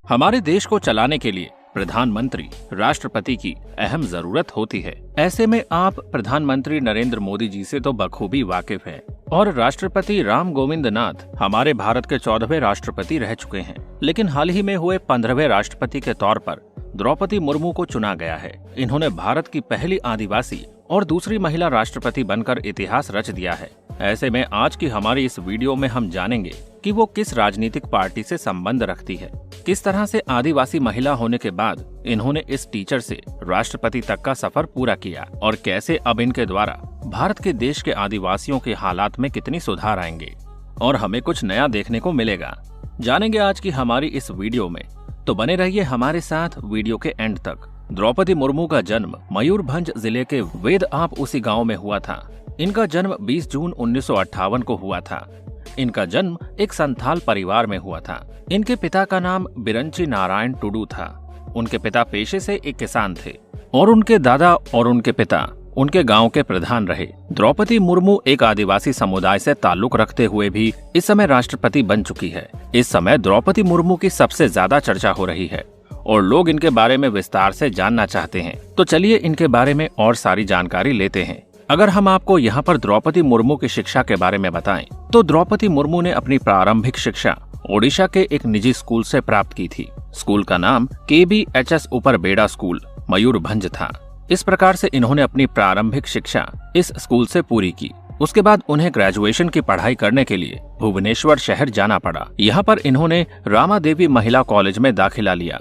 हमारे देश को चलाने के लिए प्रधानमंत्री राष्ट्रपति की अहम जरूरत होती है। ऐसे में आप प्रधानमंत्री नरेंद्र मोदी जी से तो बखूबी वाकिफ हैं और राष्ट्रपति राम गोविंद नाथ हमारे भारत के 14वें राष्ट्रपति रह चुके हैं। लेकिन हाल ही में हुए 15वें राष्ट्रपति के तौर पर द्रौपदी मुर्मू को चुना गया है। इन्होंने भारत की पहली आदिवासी और दूसरी महिला राष्ट्रपति बनकर इतिहास रच दिया है। ऐसे में आज की हमारी इस वीडियो में हम जानेंगे कि वो किस राजनीतिक पार्टी से संबंध रखती है, किस तरह से आदिवासी महिला होने के बाद इन्होंने इस टीचर से राष्ट्रपति तक का सफर पूरा किया और कैसे अब इनके द्वारा भारत के देश के आदिवासियों के हालात में कितनी सुधार आएंगे और हमें कुछ नया देखने को मिलेगा। जानेंगे आज की हमारी इस वीडियो में, तो बने रहिए हमारे साथ वीडियो के एंड तक। द्रौपदी मुर्मू का जन्म मयूरभंज जिले के वेद आप उसी गांव में हुआ था। इनका जन्म 20 जून 1958 को हुआ था। इनका जन्म एक संथाल परिवार में हुआ था। इनके पिता का नाम बिरंची नारायण टुडू था। उनके पिता पेशे से एक किसान थे और उनके दादा और उनके पिता उनके गांव के प्रधान रहे। द्रौपदी मुर्मू एक आदिवासी समुदाय से ताल्लुक रखते हुए भी इस समय राष्ट्रपति बन चुकी है। इस समय द्रौपदी मुर्मू की सबसे ज्यादा चर्चा हो रही है और लोग इनके बारे में विस्तार से जानना चाहते हैं। तो चलिए इनके बारे में और सारी जानकारी लेते हैं। अगर हम आपको यहाँ पर द्रौपदी मुर्मू की शिक्षा के बारे में बताएं, तो द्रौपदी मुर्मू ने अपनी प्रारंभिक शिक्षा ओडिशा के एक निजी स्कूल से प्राप्त की थी। स्कूल का नाम KBHS ऊपर बेड़ा स्कूल मयूरभंज था। इस प्रकार से इन्होंने अपनी प्रारंभिक शिक्षा इस स्कूल से पूरी की। उसके बाद उन्हें ग्रेजुएशन की पढ़ाई करने के लिए भुवनेश्वर शहर जाना पड़ा। यहाँ पर इन्होंने रामा देवी महिला कॉलेज में दाखिला लिया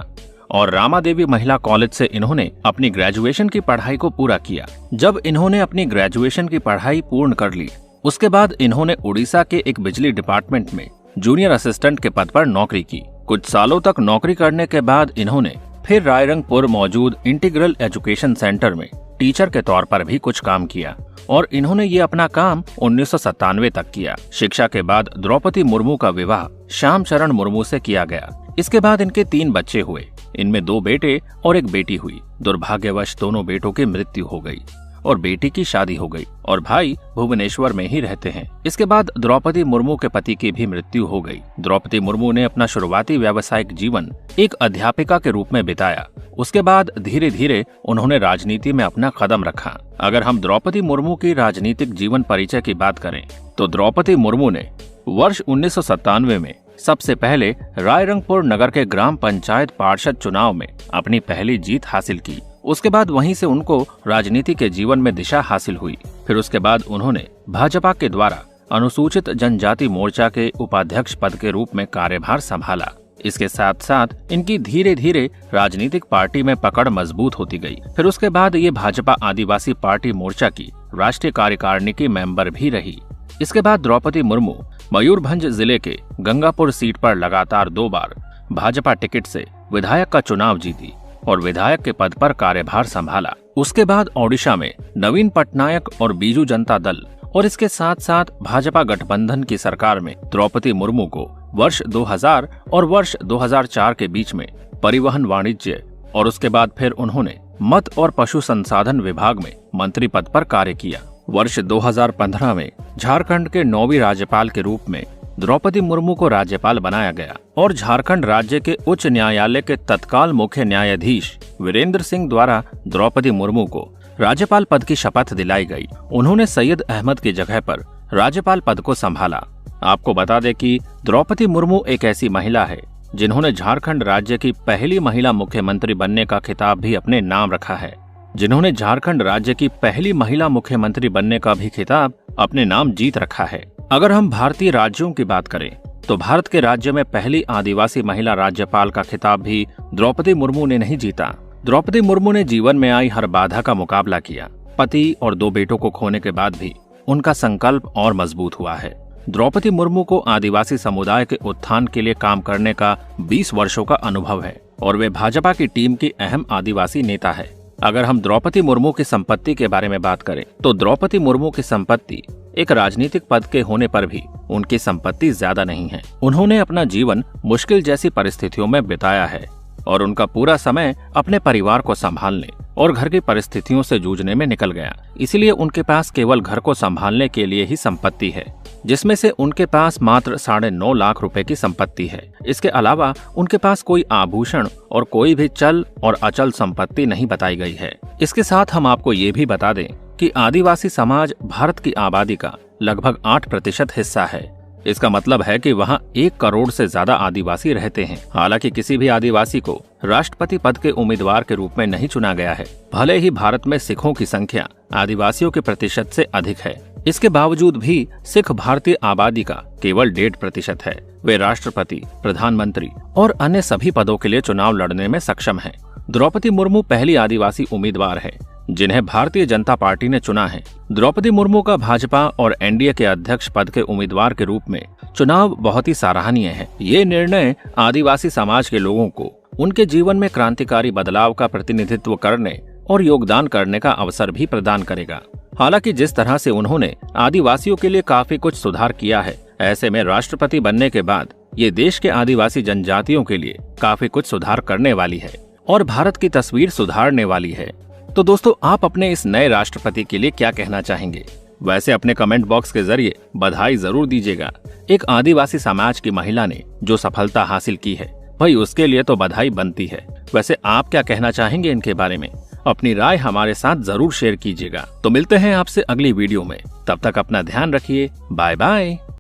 और रामा देवी महिला कॉलेज से इन्होंने अपनी ग्रेजुएशन की पढ़ाई को पूरा किया। जब इन्होंने अपनी ग्रेजुएशन की पढ़ाई पूर्ण कर ली, उसके बाद इन्होंने उड़ीसा के एक बिजली डिपार्टमेंट में जूनियर असिस्टेंट के पद पर नौकरी की। कुछ सालों तक नौकरी करने के बाद इन्होंने फिर रायरंगपुर मौजूद इंटीग्रल एजुकेशन सेंटर में टीचर के तौर पर भी कुछ काम किया और इन्होंने ये अपना काम 1997 तक किया। शिक्षा के बाद द्रौपदी मुर्मू का विवाह श्याम चरण मुर्मू से किया गया। इसके बाद इनके 3 बच्चे हुए। इनमें 2 बेटे और एक बेटी हुई। दुर्भाग्यवश दोनों बेटों की मृत्यु हो गई और बेटी की शादी हो गई और भाई भुवनेश्वर में ही रहते हैं। इसके बाद द्रौपदी मुर्मू के पति की भी मृत्यु हो गई। द्रौपदी मुर्मू ने अपना शुरुआती व्यावसायिक जीवन एक अध्यापिका के रूप में बिताया। उसके बाद धीरे धीरे उन्होंने राजनीति में अपना कदम रखा। अगर हम द्रौपदी मुर्मू की राजनीतिक जीवन परिचय की बात करें, तो द्रौपदी मुर्मू ने वर्ष 1997 में सबसे पहले रायरंगपुर नगर के ग्राम पंचायत पार्षद चुनाव में अपनी पहली जीत हासिल की। उसके बाद वहीं से उनको राजनीति के जीवन में दिशा हासिल हुई। फिर उसके बाद उन्होंने भाजपा के द्वारा अनुसूचित जनजाति मोर्चा के उपाध्यक्ष पद के रूप में कार्यभार संभाला। इसके साथ साथ इनकी धीरे धीरे राजनीतिक पार्टी में पकड़ मजबूत होती गई। फिर उसके बाद ये भाजपा आदिवासी पार्टी मोर्चा की राष्ट्रीय कार्यकारिणी की मेंबर भी रही। इसके बाद द्रौपदी मुर्मू मयूरभंज जिले के गंगापुर सीट पर लगातार 2 बार भाजपा टिकट से विधायक का चुनाव जीती और विधायक के पद पर कार्यभार संभाला। उसके बाद ओडिशा में नवीन पटनायक और बीजू जनता दल और इसके साथ साथ भाजपा गठबंधन की सरकार में द्रौपदी मुर्मू को वर्ष 2000 और वर्ष 2004 के बीच में परिवहन वाणिज्य और उसके बाद फिर उन्होंने मत और पशु संसाधन विभाग में मंत्री पद पर कार्य किया। वर्ष 2015 में झारखंड के 9वीं राज्यपाल के रूप में द्रौपदी मुर्मू को राज्यपाल बनाया गया और झारखंड राज्य के उच्च न्यायालय के तत्काल मुख्य न्यायाधीश वीरेंद्र सिंह द्वारा द्रौपदी मुर्मू को राज्यपाल पद की शपथ दिलाई गई। उन्होंने सैयद अहमद की जगह पर राज्यपाल पद को संभाला। आपको बता दें कि द्रौपदी मुर्मू एक ऐसी महिला है जिन्होंने झारखंड राज्य की पहली महिला मुख्यमंत्री बनने का खिताब भी अपने नाम रखा है। जिन्होंने झारखंड राज्य की पहली महिला मुख्यमंत्री बनने का भी खिताब अपने नाम जीत रखा है। अगर हम भारतीय राज्यों की बात करें, तो भारत के राज्य में पहली आदिवासी महिला राज्यपाल का खिताब भी द्रौपदी मुर्मू ने नहीं जीता। द्रौपदी मुर्मू ने जीवन में आई हर बाधा का मुकाबला किया। पति और 2 बेटों को खोने के बाद भी उनका संकल्प और मजबूत हुआ है। द्रौपदी मुर्मू को आदिवासी समुदाय के उत्थान के लिए काम करने का 20 वर्षों का अनुभव है और वे भाजपा की टीम की अहम आदिवासी नेता है। अगर हम द्रौपदी मुर्मू की संपत्ति के बारे में बात करें, तो द्रौपदी मुर्मू की संपत्ति एक राजनीतिक पद के होने पर भी उनकी संपत्ति ज्यादा नहीं है। उन्होंने अपना जीवन मुश्किल जैसी परिस्थितियों में बिताया है। और उनका पूरा समय अपने परिवार को संभालने और घर की परिस्थितियों से जूझने में निकल गया। इसीलिए उनके पास केवल घर को संभालने के लिए ही संपत्ति है, जिसमें से उनके पास मात्र 9.5 लाख रुपए की संपत्ति है। इसके अलावा उनके पास कोई आभूषण और कोई भी चल और अचल संपत्ति नहीं बताई गई है। इसके साथ हम आपको ये भी बता दें कि आदिवासी समाज भारत की आबादी का लगभग 8% हिस्सा है। इसका मतलब है कि वहाँ 1 करोड़ से ज्यादा आदिवासी रहते हैं। हालांकि किसी भी आदिवासी को राष्ट्रपति पद के उम्मीदवार के रूप में नहीं चुना गया है। भले ही भारत में सिखों की संख्या आदिवासियों के प्रतिशत से अधिक है, इसके बावजूद भी सिख भारतीय आबादी का केवल 1.5% है। वे राष्ट्रपति, प्रधानमंत्री और अन्य सभी पदों के लिए चुनाव लड़ने में सक्षम हैं। द्रौपदी मुर्मू पहली आदिवासी उम्मीदवार है जिन्हें भारतीय जनता पार्टी ने चुना है। द्रौपदी मुर्मू का भाजपा और एनडीए के अध्यक्ष पद के उम्मीदवार के रूप में चुनाव बहुत ही सराहनीय है। ये निर्णय आदिवासी समाज के लोगों को उनके जीवन में क्रांतिकारी बदलाव का प्रतिनिधित्व करने और योगदान करने का अवसर भी प्रदान करेगा। हालांकि जिस तरह से उन्होंने आदिवासियों के लिए काफी कुछ सुधार किया है, ऐसे में राष्ट्रपति बनने के बाद ये देश के आदिवासी जनजातियों के लिए काफी कुछ सुधार करने वाली है और भारत की तस्वीर सुधारने वाली है। तो दोस्तों, आप अपने इस नए राष्ट्रपति के लिए क्या कहना चाहेंगे? वैसे अपने कमेंट बॉक्स के जरिए बधाई जरूर दीजिएगा। एक आदिवासी समाज की महिला ने जो सफलता हासिल की है, भाई उसके लिए तो बधाई बनती है। वैसे आप क्या कहना चाहेंगे इनके बारे में? अपनी राय हमारे साथ जरूर शेयर कीजिएगा। तो मिलते हैं आपसे अगली वीडियो में, तब तक अपना ध्यान रखिए। Bye bye.